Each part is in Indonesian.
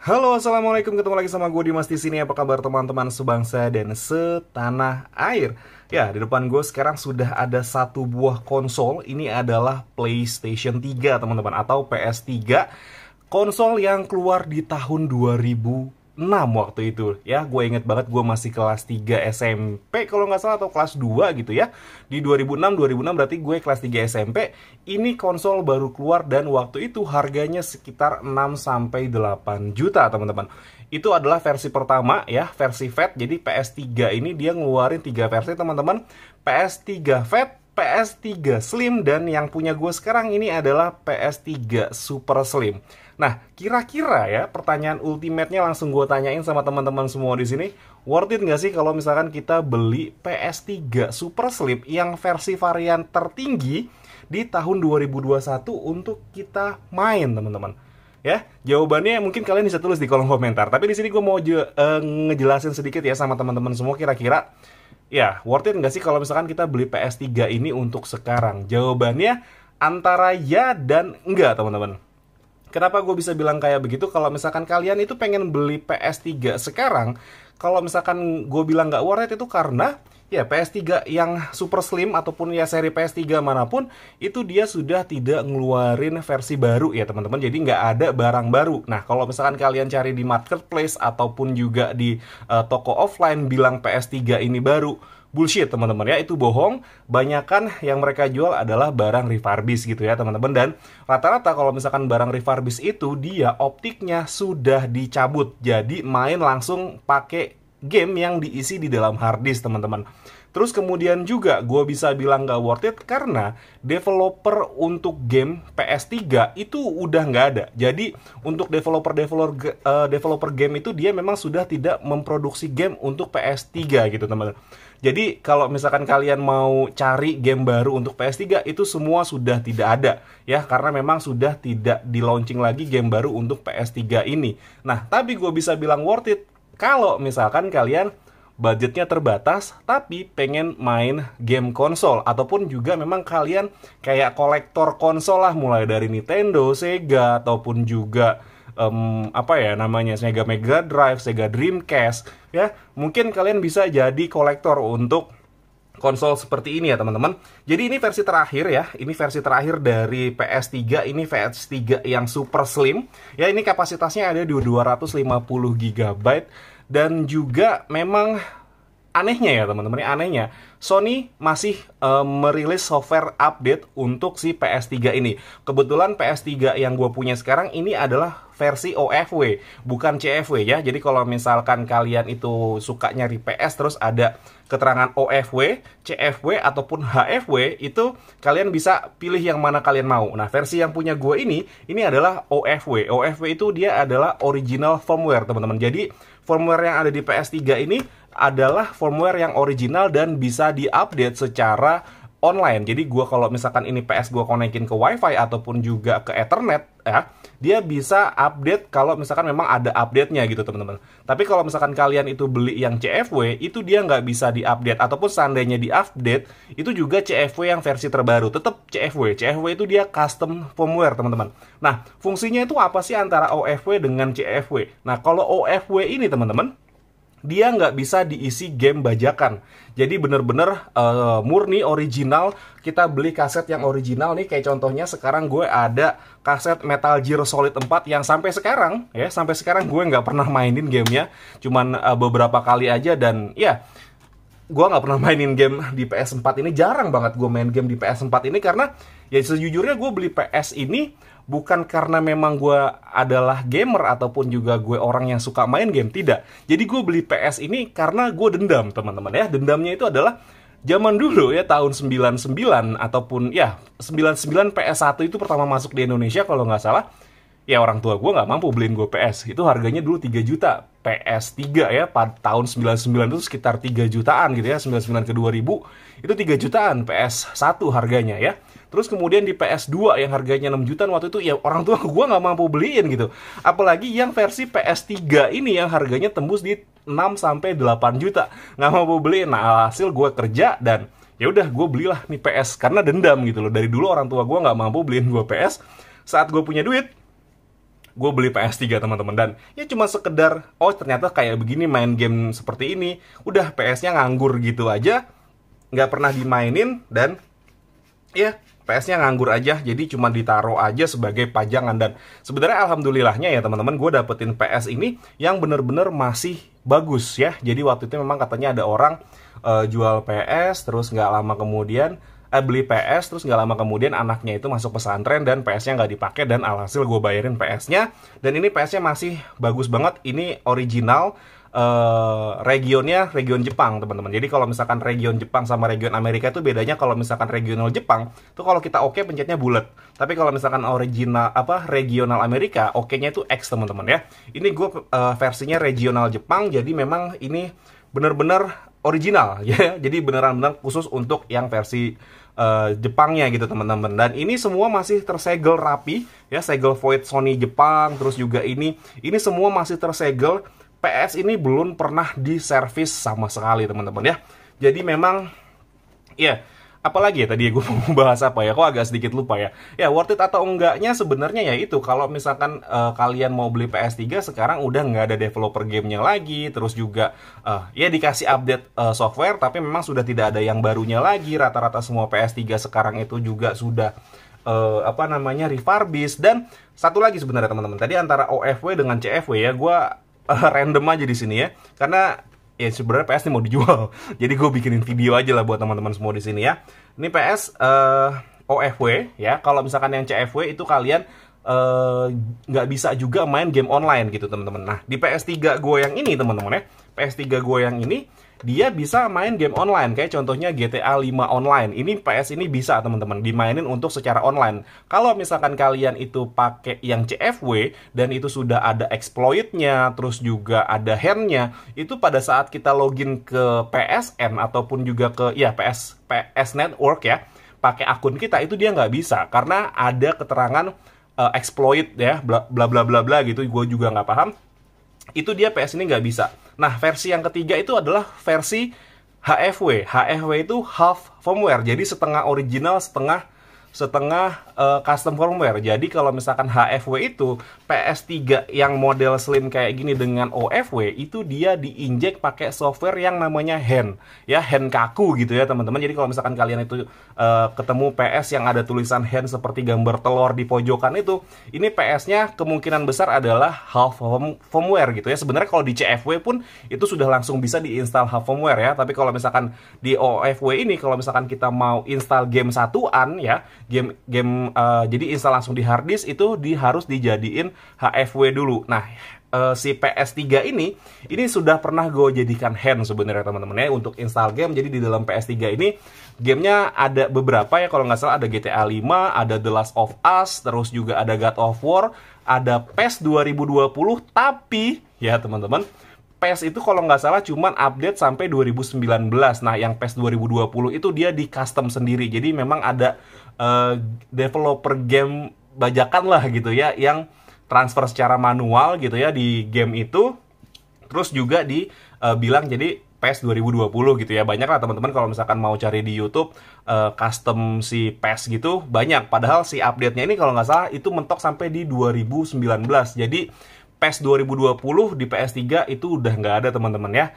Halo, assalamualaikum. Ketemu lagi sama gue Dimas di sini. Apa kabar teman-teman sebangsa dan setanah air? Ya, di depan gue sekarang sudah ada satu buah konsol. Ini adalah PlayStation 3, teman-teman, atau PS3. Konsol yang keluar di tahun 2006 waktu itu. Ya, gue inget banget gue masih kelas 3 SMP kalau nggak salah, atau kelas 2 gitu ya. Di 2006 berarti gue kelas 3 SMP. Ini konsol baru keluar dan waktu itu harganya sekitar 6-8 juta, teman-teman. Itu adalah versi pertama ya, versi FAT. Jadi PS3 ini dia ngeluarin 3 versi, teman-teman. PS3 FAT, PS3 Slim, dan yang punya gue sekarang ini adalah PS3 Super Slim. Nah, kira-kira ya, pertanyaan ultimate-nya langsung gue tanyain sama teman-teman semua di sini. Worth it nggak sih kalau misalkan kita beli PS3 Super Slim yang versi varian tertinggi di tahun 2021 untuk kita main, teman-teman? Ya, jawabannya mungkin kalian bisa tulis di kolom komentar. Tapi di sini gue mau ngejelasin sedikit ya sama teman-teman semua, kira-kira ya worth it nggak sih kalau misalkan kita beli PS3 ini untuk sekarang? Jawabannya antara ya dan enggak, teman-teman. Kenapa gue bisa bilang kayak begitu? Kalau misalkan kalian itu pengen beli PS3 sekarang, kalau misalkan gue bilang nggak worth it itu karena ya PS3 yang Super Slim ataupun ya seri PS3 manapun itu dia sudah tidak ngeluarin versi baru ya, teman-teman. Jadi nggak ada barang baru. Nah, kalau misalkan kalian cari di marketplace ataupun juga di toko offline bilang PS3 ini baru, bullshit, teman-teman ya, itu bohong. Banyakan yang mereka jual adalah barang refurbish gitu ya, teman-teman. Dan rata-rata kalau misalkan barang refurbish itu dia optiknya sudah dicabut, jadi main langsung pakai game yang diisi di dalam harddisk, teman-teman. Terus kemudian juga gue bisa bilang gak worth it karena developer untuk game PS3 itu udah nggak ada. Jadi untuk developer game itu dia memang sudah tidak memproduksi game untuk PS3 gitu, teman-teman. Jadi kalau misalkan kalian mau cari game baru untuk PS3 itu semua sudah tidak ada ya, karena memang sudah tidak di launching lagi game baru untuk PS3 ini. Nah, tapi gue bisa bilang worth it kalau misalkan kalian budgetnya terbatas tapi pengen main game konsol, ataupun juga memang kalian kayak kolektor konsol lah, mulai dari Nintendo, Sega, ataupun juga Sega Mega Drive, Sega Dreamcast ya. Mungkin kalian bisa jadi kolektor untuk konsol seperti ini ya, teman-teman. Jadi ini versi terakhir ya. Ini versi terakhir dari PS3. Ini PS3 yang Super Slim. Ya, ini kapasitasnya ada di 250 GB. Dan juga memang anehnya ya, teman-teman, anehnya Sony masih merilis software update untuk si PS3 ini. Kebetulan PS3 yang gue punya sekarang ini adalah versi OFW, bukan CFW ya. Jadi kalau misalkan kalian itu suka nyari PS terus ada keterangan OFW, CFW, ataupun HFW, itu kalian bisa pilih yang mana kalian mau. Nah, versi yang punya gue ini adalah OFW. OFW itu dia adalah original firmware, teman-teman. Jadi firmware yang ada di PS3 ini adalah firmware yang original dan bisa diupdate secara online. Jadi gue kalau misalkan ini PS gue konekin ke WiFi ataupun juga ke Ethernet ya, dia bisa update kalau misalkan memang ada update-nya gitu, teman-teman. Tapi kalau misalkan kalian itu beli yang CFW, itu dia nggak bisa diupdate, ataupun seandainya diupdate itu juga CFW yang versi terbaru, tetap CFW. CFW itu dia custom firmware, teman-teman. Nah, fungsinya itu apa sih antara OFW dengan CFW? Nah, kalau OFW ini, teman-teman, dia nggak bisa diisi game bajakan. Jadi bener-bener murni original. Kita beli kaset yang original nih, kayak contohnya sekarang gue ada kaset Metal Gear Solid 4 yang sampai sekarang gue nggak pernah mainin gamenya, cuman beberapa kali aja. Dan ya, gue nggak pernah mainin game di PS4 ini. Jarang banget gue main game di PS4 ini karena ya sejujurnya gue beli PS ini bukan karena memang gue adalah gamer ataupun juga gue orang yang suka main game, tidak. Jadi gue beli PS ini karena gue dendam, teman-teman ya. Dendamnya itu adalah zaman dulu ya, tahun 99 ataupun ya 99 PS1 itu pertama masuk di Indonesia kalau nggak salah. Ya, orang tua gue nggak mampu beliin gue PS. Itu harganya dulu 3 juta. PS3 ya, pada tahun 99 itu sekitar 3 jutaan gitu ya. 99 ke 2000 itu 3 jutaan PS1 harganya ya. Terus kemudian di PS2 yang harganya 6 jutaan waktu itu, ya orang tua gue nggak mampu beliin gitu. Apalagi yang versi PS3 ini yang harganya tembus di 6-8 juta. Nggak mampu beliin. Nah, hasil gue kerja dan ya udah gue belilah nih PS karena dendam gitu loh. Dari dulu orang tua gue nggak mampu beliin gue PS. Saat gue punya duit, gue beli PS3 teman-teman. Dan ya cuma sekedar, oh ternyata kayak begini main game seperti ini, udah PS-nya nganggur gitu aja, nggak pernah dimainin, dan ya PS-nya nganggur aja, jadi cuma ditaruh aja sebagai pajangan. Dan sebenarnya alhamdulillahnya ya teman-teman, gue dapetin PS ini yang bener-bener masih bagus ya. Jadi waktu itu memang katanya ada orang jual PS, terus nggak lama kemudian beli PS, terus nggak lama kemudian anaknya itu masuk pesantren dan PS-nya nggak dipakai, dan alhasil gue bayarin PS-nya. Dan ini PS-nya masih bagus banget, ini original. Regionnya region Jepang teman-teman. Jadi kalau misalkan region Jepang sama region Amerika itu bedanya, kalau misalkan regional Jepang tuh kalau kita oke pencetnya bulat, tapi kalau misalkan original regional Amerika oke-nya itu X teman-teman ya. Ini gue versinya regional Jepang, jadi memang ini bener-bener original ya. Jadi beneran-bener khusus untuk yang versi Jepangnya gitu teman-teman. Dan ini semua masih tersegel rapi ya, segel void Sony Jepang. Terus juga ini semua masih tersegel. PS ini belum pernah diservis sama sekali teman-teman ya. Jadi memang ya, apalagi ya tadi gue mau bahas apa ya, kok agak sedikit lupa ya. Ya worth it atau enggaknya sebenarnya ya itu, kalau misalkan kalian mau beli PS3 sekarang udah nggak ada developer gamenya lagi. Terus juga ya dikasih update software, tapi memang sudah tidak ada yang barunya lagi. Rata-rata semua PS3 sekarang itu juga sudah refurbish. Dan satu lagi sebenarnya teman-teman, tadi antara OFW dengan CFW ya, gue random aja di sini ya, karena ya sebenarnya PS ini mau dijual. Jadi gue bikinin video aja lah buat teman-teman semua di sini ya. Ini PS OFW ya. Kalau misalkan yang CFW itu kalian nggak bisa juga main game online gitu teman-teman. Nah di PS3 gue yang ini teman-teman ya, PS3 gue yang ini dia bisa main game online, kayak contohnya GTA 5 online. Ini PS ini bisa teman-teman dimainin untuk secara online. Kalau misalkan kalian itu pakai yang CFW dan itu sudah ada exploitnya, terus juga ada handnya, itu pada saat kita login ke PSN ataupun juga ke PS Network ya, pakai akun kita, itu dia nggak bisa karena ada keterangan exploit ya, bla bla bla bla bla gitu. Gue juga nggak paham. Itu dia PS ini nggak bisa. Nah, versi yang ketiga itu adalah versi HFW. HFW itu half firmware, jadi setengah original, setengah custom firmware. Jadi kalau misalkan HFW itu PS3 yang model slim kayak gini dengan OFW, itu dia diinjek pakai software yang namanya hand. Ya, hand kaku gitu ya teman-teman. Jadi kalau misalkan kalian itu ketemu PS yang ada tulisan hand seperti gambar telur di pojokan itu, ini PS-nya kemungkinan besar adalah half firmware gitu ya. Sebenarnya kalau di CFW pun itu sudah langsung bisa diinstal half firmware ya. Tapi kalau misalkan di OFW ini, kalau misalkan kita mau install game satuan ya, jadi install langsung di hard disk, itu harus dijadiin HFW dulu. Nah, si PS3 ini sudah pernah gue jadikan hand sebenarnya teman-teman ya untuk install game. Jadi di dalam PS3 ini gamenya ada beberapa ya, kalau nggak salah ada GTA 5, ada The Last of Us, terus juga ada God of War, ada PES 2020, tapi ya teman-teman, PES itu kalau nggak salah cuman update sampai 2019. Nah, yang PES 2020 itu dia di custom sendiri. Jadi memang ada developer game bajakan lah gitu ya, yang transfer secara manual gitu ya di game itu. Terus juga bilang jadi PES 2020 gitu ya. Banyak lah teman-teman kalau misalkan mau cari di YouTube custom si PES gitu, banyak. Padahal si update-nya ini kalau nggak salah itu mentok sampai di 2019. Jadi PES 2020 di PS3 itu udah nggak ada teman-teman ya.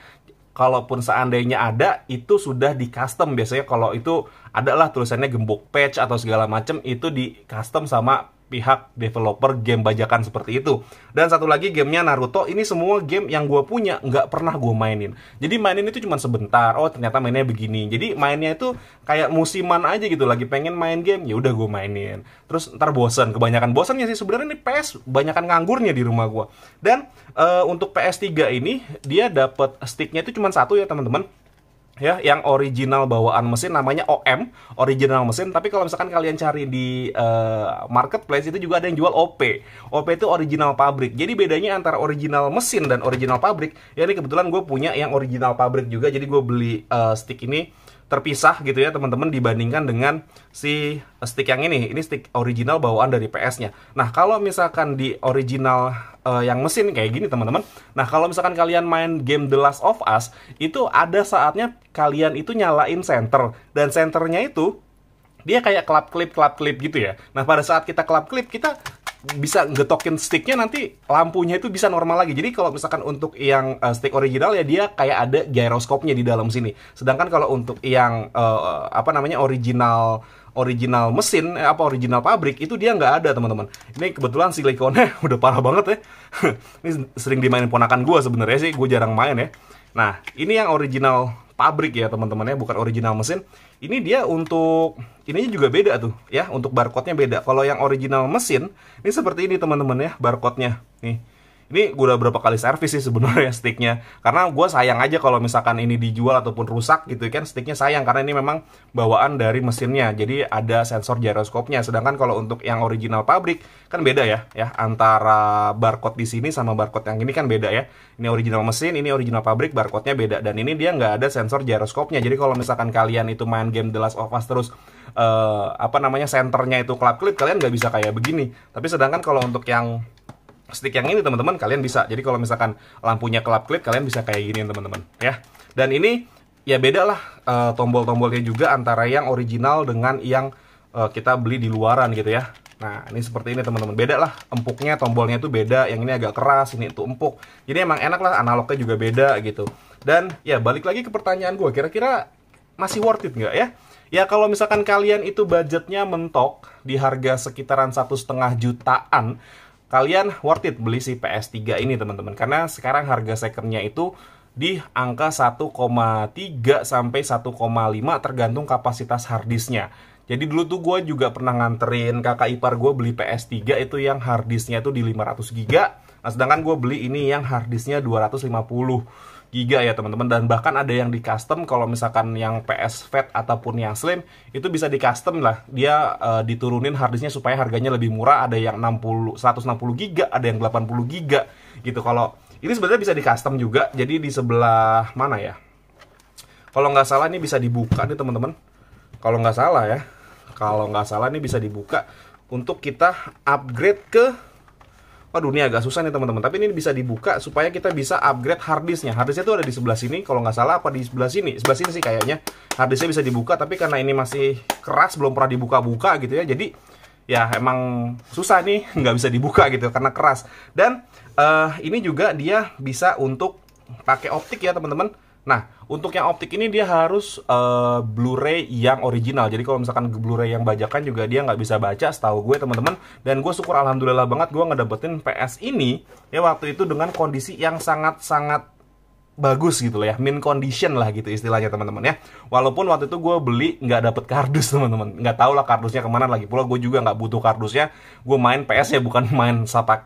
Kalaupun seandainya ada, itu sudah di custom. Biasanya kalau itu adalah tulisannya gembok patch atau segala macam, itu di custom sama pihak developer game bajakan seperti itu. Dan satu lagi gamenya Naruto, ini semua game yang gue punya nggak pernah gue mainin. Jadi mainin itu cuma sebentar, oh ternyata mainnya begini. Jadi mainnya itu kayak musiman aja gitu, lagi pengen main game, ya udah gue mainin. Terus ntar bosen, kebanyakan bosennya sih sebenarnya nih PS, banyakan nganggurnya di rumah gue. Dan untuk PS3 ini dia dapat sticknya itu cuma satu ya teman-teman. Ya, yang original bawaan mesin namanya OM, original mesin. Tapi kalau misalkan kalian cari di marketplace itu juga ada yang jual OP. OP itu original pabrik. Jadi bedanya antara original mesin dan original pabrik, ya ini kebetulan gue punya yang original pabrik juga. Jadi gue beli stick ini terpisah gitu ya teman-teman, dibandingkan dengan si stick yang ini. Ini stick original bawaan dari PS-nya. Nah, kalau misalkan di original yang mesin kayak gini teman-teman. Nah, kalau misalkan kalian main game The Last of Us, itu ada saatnya kalian itu nyalain center, dan centernya itu dia kayak klap klip gitu ya. Nah, pada saat kita klap klip, kita bisa getokin sticknya, nanti lampunya itu bisa normal lagi. Jadi kalau misalkan untuk yang stick original ya dia kayak ada gyroscope-nya di dalam sini. Sedangkan kalau untuk yang apa namanya original mesin, original pabrik, itu dia nggak ada, teman-teman. Ini kebetulan silikonnya udah parah banget ya. Ini sering dimainin ponakan gue sebenarnya sih, gue jarang main ya. Nah, ini yang original pabrik ya teman-teman ya, bukan original mesin. Ini dia untuk ininya juga beda tuh ya, untuk barcode-nya beda. Kalau yang original mesin, ini seperti ini teman-teman ya, barcode-nya. Nih. Ini gue udah berapa kali servis sih sebenarnya sticknya. Karena gue sayang aja kalau misalkan ini dijual ataupun rusak gitu kan, sticknya sayang karena ini memang bawaan dari mesinnya. Jadi ada sensor gyroscope-nya. Sedangkan kalau untuk yang original pabrik kan beda ya, antara barcode di sini sama barcode yang ini kan beda ya. Ini original mesin, ini original pabrik, barcode-nya beda. Dan ini dia nggak ada sensor gyroscope-nya. Jadi kalau misalkan kalian itu main game The Last of Us terus apa namanya senternya itu kelap-kelip, kalian nggak bisa kayak begini. Tapi sedangkan kalau untuk yang stick yang ini teman-teman kalian bisa. Jadi kalau misalkan lampunya kelap-kelip kalian bisa kayak gini teman-teman ya. Dan ini ya beda lah tombol-tombolnya juga antara yang original dengan yang kita beli di luaran gitu ya. Nah ini seperti ini teman-teman, beda lah empuknya, tombolnya itu beda. Yang ini agak keras, ini itu empuk. Jadi emang enak lah, analognya juga beda gitu. Dan ya balik lagi ke pertanyaan gue, kira-kira masih worth it nggak ya? Ya kalau misalkan kalian itu budgetnya mentok di harga sekitaran 1,5 jutaan, kalian worth it beli si PS3 ini teman-teman. Karena sekarang harga secondnya itu di angka 1,3 sampai 1,5 tergantung kapasitas harddisknya. Jadi dulu tuh gue juga pernah nganterin kakak ipar gue beli PS3 itu yang harddisknya itu di 500 GB. Nah sedangkan gue beli ini yang harddisknya 250 GB ya teman-teman. Dan bahkan ada yang di custom, kalau misalkan yang PS Fat ataupun yang Slim itu bisa di custom lah, dia diturunin harddisknya supaya harganya lebih murah. Ada yang 160 GB, ada yang 80 GB gitu. Kalau ini sebenarnya bisa di custom juga. Jadi di sebelah mana ya, kalau nggak salah ini bisa dibuka nih teman-teman. Kalau nggak salah ya, ini bisa dibuka untuk kita upgrade ke, waduh ini agak susah nih teman-teman, tapi ini bisa dibuka supaya kita bisa upgrade harddisknya. Harddisknya tuh ada di sebelah sini, kalau nggak salah apa di sebelah sini sih kayaknya. Harddisknya bisa dibuka, tapi karena ini masih keras, belum pernah dibuka-buka gitu ya, jadi ya emang susah nih, nggak bisa dibuka gitu karena keras. Dan ini juga dia bisa untuk pakai optik ya teman-teman. Nah, untuk yang optik ini dia harus Blu-ray yang original. Jadi kalau misalkan Blu-ray yang bajakan juga dia nggak bisa baca, setahu gue teman-teman. Dan gue syukur alhamdulillah banget gue ngedapetin PS ini ya waktu itu dengan kondisi yang sangat-sangat bagus gitu loh ya, mint condition lah gitu istilahnya teman-teman ya. Walaupun waktu itu gue beli nggak dapet kardus teman-teman, nggak tahu lah kardusnya kemana, lagi pula gue juga nggak butuh kardusnya. Gue main PS ya bukan main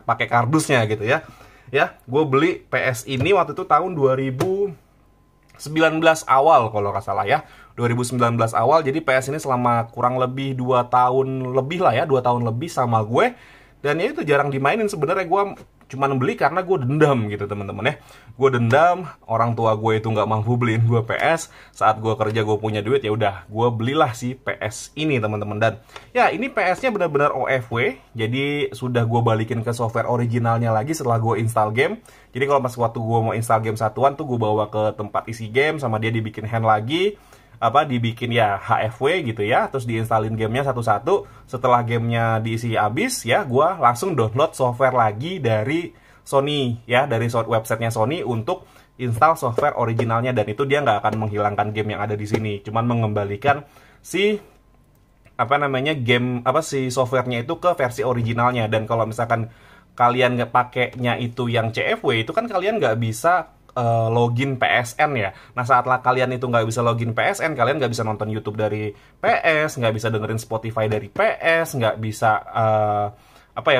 pakai kardusnya gitu ya. Ya, gue beli PS ini waktu itu tahun 2019 awal kalau nggak salah ya, 2019 awal. Jadi PS ini selama kurang lebih 2 tahun lebih lah ya, 2 tahun lebih sama gue. Dan ya itu jarang dimainin sebenarnya, gue cuman beli karena gue dendam gitu teman-teman ya. Gue dendam, orang tua gue itu nggak mampu beliin gue PS. Saat gue kerja gue punya duit, ya udah gue belilah si PS ini teman-teman. Dan ya ini PS-nya benar-benar OFW, jadi sudah gue balikin ke software originalnya lagi setelah gue install game. Jadi kalau pas waktu gue mau install game satuan tuh gue bawa ke tempat isi game, sama dia dibikin hand lagi, dibikin ya HFW gitu ya, terus diinstalin gamenya satu-satu. Setelah gamenya diisi habis ya, gue langsung download software lagi dari Sony ya, dari websitenya Sony untuk install software originalnya. Dan itu dia nggak akan menghilangkan game yang ada di sini, cuman mengembalikan si si softwarenya itu ke versi originalnya. Dan kalau misalkan kalian nggak pakainya itu yang CFW, itu kan kalian nggak bisa login PSN ya. Nah saat kalian itu nggak bisa login PSN, kalian nggak bisa nonton YouTube dari PS, nggak bisa dengerin Spotify dari PS, nggak bisa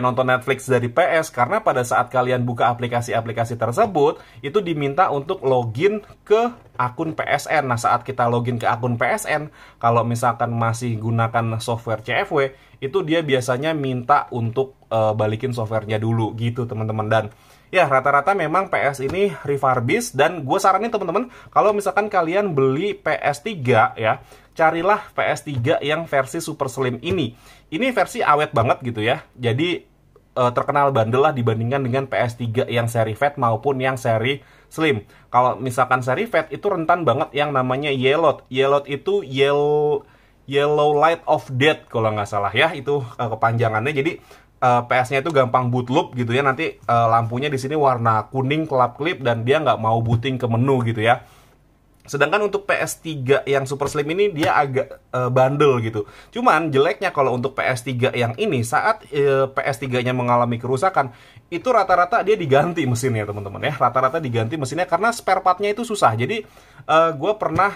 nonton Netflix dari PS. Karena pada saat kalian buka aplikasi-aplikasi tersebut, itu diminta untuk login ke akun PSN. Nah saat kita login ke akun PSN, kalau misalkan masih gunakan software CFW, itu dia biasanya minta untuk balikin softwarenya dulu gitu teman-teman. Dan ya rata-rata memang PS ini refurbish. Dan gue saranin teman-teman, kalau misalkan kalian beli PS3 ya, carilah PS3 yang versi Super Slim ini. Ini versi awet banget gitu ya. Jadi terkenal bandel lah dibandingkan dengan PS3 yang seri Fat maupun yang seri Slim. Kalau misalkan seri Fat itu rentan banget yang namanya Yellowed. Yellowed itu Yellow Light of Death kalau nggak salah ya, itu kepanjangannya. Jadi PS-nya itu gampang boot loop gitu ya. Nanti lampunya di sini warna kuning kelap-kelip dan dia nggak mau booting ke menu gitu ya. Sedangkan untuk PS3 yang Super Slim ini dia agak bandel gitu. Cuman jeleknya kalau untuk PS3 yang ini, saat PS3-nya mengalami kerusakan, itu rata-rata dia diganti mesinnya teman-teman ya. Rata-rata diganti mesinnya karena spare part-nya itu susah. Jadi gue pernah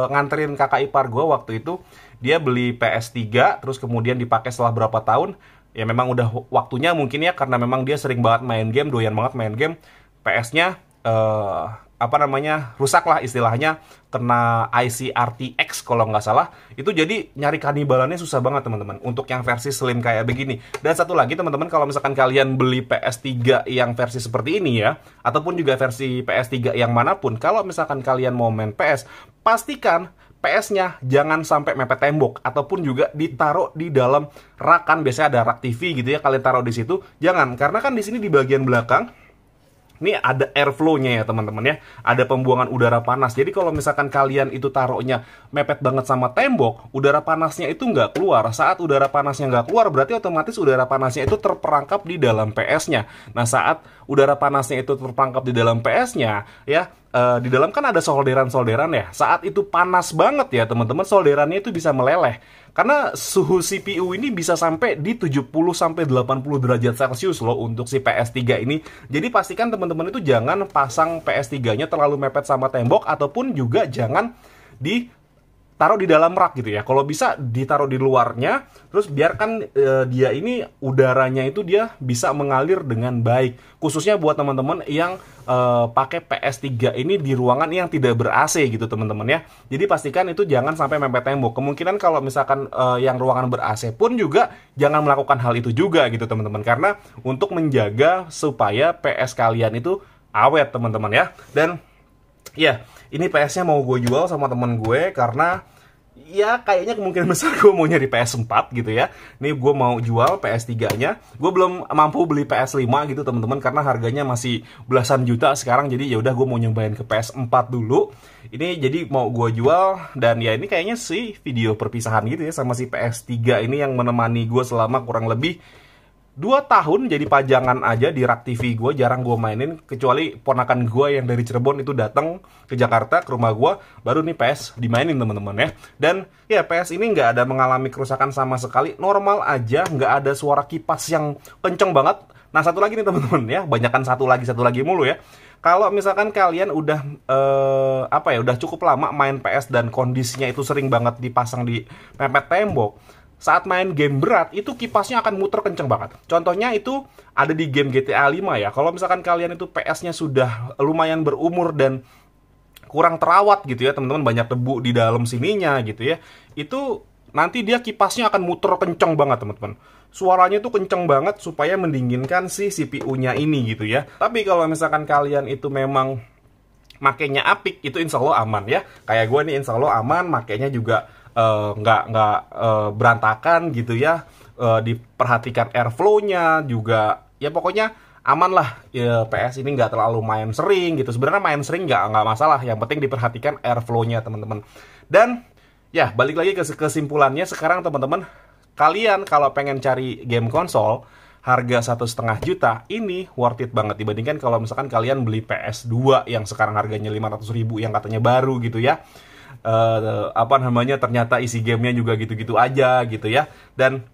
nganterin kakak ipar gue waktu itu. Dia beli PS3, terus kemudian dipakai setelah berapa tahun. Ya memang udah waktunya mungkin ya, karena memang dia sering banget main game, doyan banget main game. PS-nya rusak lah istilahnya, kena IC RTX kalau nggak salah. Itu jadi nyari kanibalannya susah banget teman-teman untuk yang versi slim kayak begini. Dan satu lagi teman-teman, kalau misalkan kalian beli PS3 yang versi seperti ini ya, ataupun juga versi PS3 yang manapun, kalau misalkan kalian mau main PS, pastikan PS-nya jangan sampai mepet tembok ataupun juga ditaruh di dalam rak. Kan biasanya ada rak TV gitu ya, kalian taruh di situ. Jangan, karena kan di sini di bagian belakang ini ada airflow-nya ya teman-teman ya. Ada pembuangan udara panas. Jadi kalau misalkan kalian itu taruhnya mepet banget sama tembok, udara panasnya itu nggak keluar. Saat udara panasnya nggak keluar, berarti otomatis udara panasnya itu terperangkap di dalam PS-nya. Nah, saat udara panasnya itu terperangkap di dalam PS-nya, ya, di dalam kan ada solderan-solderan ya. Saat itu panas banget ya teman-teman, solderannya itu bisa meleleh. Karena suhu CPU ini bisa sampai di 70-80 derajat Celcius loh untuk si PS3 ini. Jadi pastikan teman-teman itu jangan pasang PS3-nya terlalu mepet sama tembok, ataupun juga jangan ditaruh di dalam rak gitu ya. Kalau bisa ditaruh di luarnya, terus biarkan dia ini udaranya itu dia bisa mengalir dengan baik. Khususnya buat teman-teman yang pakai PS3 ini di ruangan yang tidak ber-AC gitu teman-teman ya. Jadi pastikan itu jangan sampai mepet tembok. Kemungkinan kalau misalkan yang ruangan ber-AC pun juga jangan melakukan hal itu juga gitu teman-teman. Karena untuk menjaga supaya PS kalian itu awet teman-teman ya. Dan ya, ini PS-nya mau gue jual sama temen gue karena ya kayaknya kemungkinan besar gue mau nyari PS4 gitu ya. Ini gue mau jual PS3-nya. Gue belum mampu beli PS5 gitu teman-teman, karena harganya masih belasan juta sekarang. Jadi ya udah gue mau nyobain ke PS4 dulu. Ini jadi mau gue jual, dan ya ini kayaknya sih video perpisahan gitu ya sama si PS3 ini yang menemani gue selama kurang lebih 2 tahun jadi pajangan aja di rak TV gue. Jarang gue mainin, kecuali ponakan gue yang dari Cirebon itu datang ke Jakarta ke rumah gue, baru nih PS dimainin teman-teman ya. Dan ya PS ini nggak ada mengalami kerusakan sama sekali, normal aja, nggak ada suara kipas yang kenceng banget. Nah satu lagi nih teman-teman ya, banyakan satu lagi mulu ya. Kalau misalkan kalian udah udah cukup lama main PS dan kondisinya itu sering banget dipasang di mepet tembok, saat main game berat, itu kipasnya akan muter kenceng banget. Contohnya itu ada di game GTA 5 ya. Kalau misalkan kalian itu PS-nya sudah lumayan berumur dan kurang terawat gitu ya, teman-teman, banyak debu di dalam sininya gitu ya, itu nanti dia kipasnya akan muter kenceng banget teman-teman. Suaranya tuh kenceng banget supaya mendinginkan si CPU-nya ini gitu ya. Tapi kalau misalkan kalian itu memang makainya apik, itu insya Allah aman ya. Kayak gue nih insya Allah aman, makainya juga nggak berantakan gitu ya. Diperhatikan airflow-nya juga, ya pokoknya aman lah. Ya, PS ini nggak terlalu main sering gitu. Sebenarnya main sering nggak masalah, yang penting diperhatikan airflow-nya teman-teman. Dan ya balik lagi ke kesimpulannya sekarang teman-teman, kalian kalau pengen cari game konsol harga 1,5 juta ini worth it banget dibandingkan kalau misalkan kalian beli PS2 yang sekarang harganya 500.000 yang katanya baru gitu ya. Ternyata isi gamenya juga gitu-gitu aja gitu ya. Dan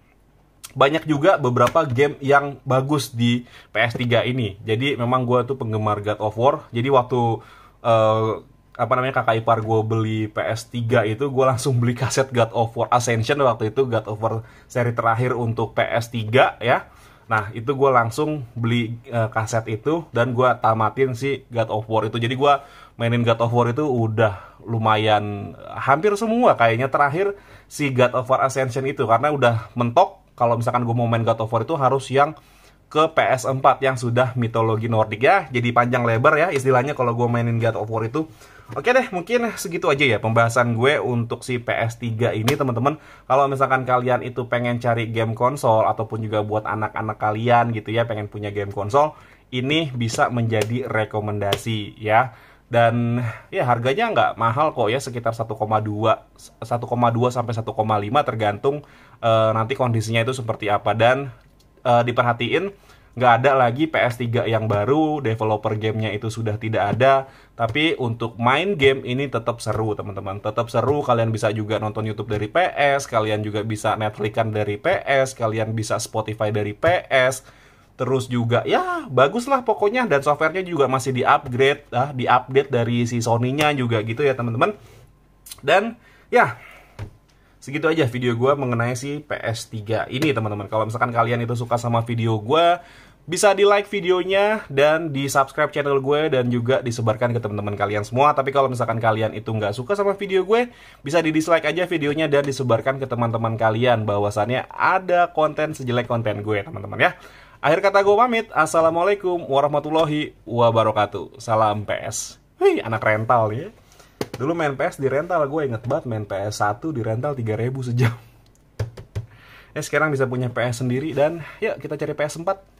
banyak juga beberapa game yang bagus di PS3 ini. Jadi memang gue tuh penggemar God of War. Jadi waktu kakak ipar gue beli PS3 itu, gue langsung beli kaset God of War Ascension waktu itu, God of War seri terakhir untuk PS3 ya. Nah itu gue langsung beli kaset itu dan gue tamatin si God of War itu. Jadi gue mainin God of War itu udah lumayan hampir semua kayaknya terakhir si God of War Ascension itu, karena udah mentok kalau misalkan gue mau main God of War itu harus yang ke PS4 yang sudah mitologi Nordik ya. Jadi panjang lebar ya istilahnya kalau gue mainin God of War itu. Oke deh, mungkin segitu aja ya pembahasan gue untuk si PS3 ini teman-teman. Kalau misalkan kalian itu pengen cari game konsol ataupun juga buat anak-anak kalian gitu ya, pengen punya game konsol, ini bisa menjadi rekomendasi ya. Dan ya harganya nggak mahal kok ya, sekitar 1,2 sampai 1,5 tergantung nanti kondisinya itu seperti apa. Dan diperhatiin, nggak ada lagi PS3 yang baru, developer gamenya itu sudah tidak ada. Tapi untuk main game ini tetap seru teman-teman, tetap seru. Kalian bisa juga nonton YouTube dari PS, kalian juga bisa Netflix-an dari PS, kalian bisa Spotify dari PS. Terus juga ya bagus lah pokoknya, dan softwarenya juga masih di-update dari si Sony-nya juga gitu ya teman-teman. Dan ya segitu aja video gue mengenai si PS3 ini teman-teman. Kalau misalkan kalian itu suka sama video gue, bisa di like videonya dan di subscribe channel gue dan juga disebarkan ke teman-teman kalian semua. Tapi kalau misalkan kalian itu nggak suka sama video gue, bisa di dislike aja videonya dan disebarkan ke teman-teman kalian bahwasannya ada konten sejelek konten gue teman-teman ya. Akhir kata gue pamit, assalamualaikum warahmatullahi wabarakatuh. Salam PS. Wih, anak rental ya. Dulu main PS di rental, gue inget banget main PS1 di rental 3.000 sejam. Sekarang bisa punya PS sendiri dan yuk kita cari PS4.